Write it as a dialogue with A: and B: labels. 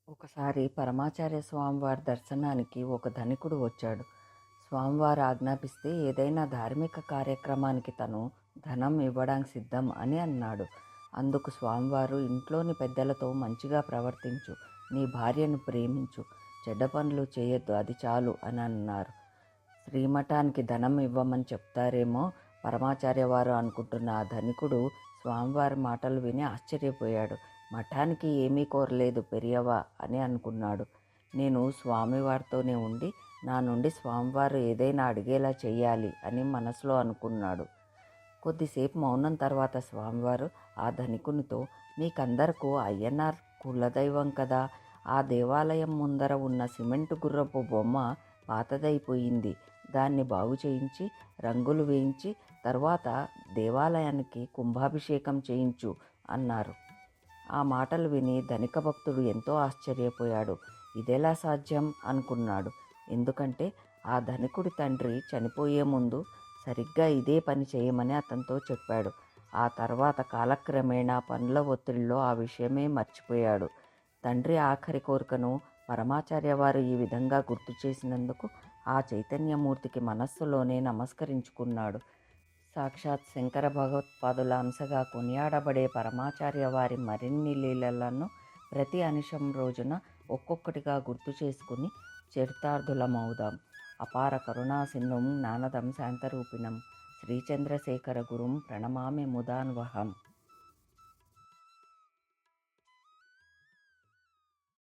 A: ఒకసారి పరమాచార్య స్వామివారి దర్శనానికి ఒక ధనికుడు వచ్చాడు. స్వామివారు ఆజ్ఞాపిస్తే ఏదైనా ధార్మిక కార్యక్రమానికి తను ధనం ఇవ్వడానికి సిద్ధం అని అన్నాడు. అందుకు స్వామివారు, ఇంట్లోని పెద్దలతో మంచిగా ప్రవర్తించు, నీ భార్యను ప్రేమించు, చెడ్డ పనులు చేయొద్దు, అది చాలు అని అన్నారు. శ్రీమఠానికి ధనం ఇవ్వమని చెప్తారేమో పరమాచార్య వారు అనుకుంటున్న ఆ ధనికుడు స్వామివారి మాటలు విని ఆశ్చర్యపోయాడు. మఠానికి ఏమీ కోరలేదు పెరియవా అని అనుకున్నాడు. నేను స్వామివారితోనే ఉండి నా నుండి స్వామివారు ఏదైనా అడిగేలా చెయ్యాలి అని మనసులో అనుకున్నాడు. కొద్దిసేపు మౌనం తర్వాత స్వామివారు ఆ ధనికునితో, మీకందరకు అయ్యనార్ కులదైవం కదా, ఆ దేవాలయం ముందర ఉన్న సిమెంటు గుర్రపు బొమ్మ పాతదైపోయింది, దాన్ని బాగు చేయించి రంగులు వేయించి తర్వాత దేవాలయానికి కుంభాభిషేకం చేయించు అన్నారు. ఆ మాటలు విని ధనిక భక్తుడు ఎంతో ఆశ్చర్యపోయాడు. ఇదెలా సాధ్యం అనుకున్నాడు. ఎందుకంటే ఆ ధనికుడి తండ్రి చనిపోయే ముందు సరిగ్గా ఇదే పని చేయమని అతనితో చెప్పాడు. ఆ తర్వాత కాలక్రమేణా పనుల ఒత్తిడిలో ఆ విషయమే మర్చిపోయాడు. తండ్రి ఆఖరి కోరికను పరమాచార్య వారు ఈ విధంగా గుర్తు చేసినందుకు ఆ చైతన్యమూర్తికి మనస్సులోనే నమస్కరించుకున్నాడు. సాక్షాత్ శంకర భగవత్పాదుల అంశగా కొనియాడబడే పరమాచార్య వారి మరిన్ని లీలలను ప్రతి అనిశం రోజున ఒక్కొక్కటిగా గుర్తు చేసుకుని చరితార్థులమవుదాం. అపార కరుణా సింధుం జ్ఞానదం శాంతరూపిణం శ్రీచంద్రశేఖర గురుం ప్రణమామి ముదాన్వహం.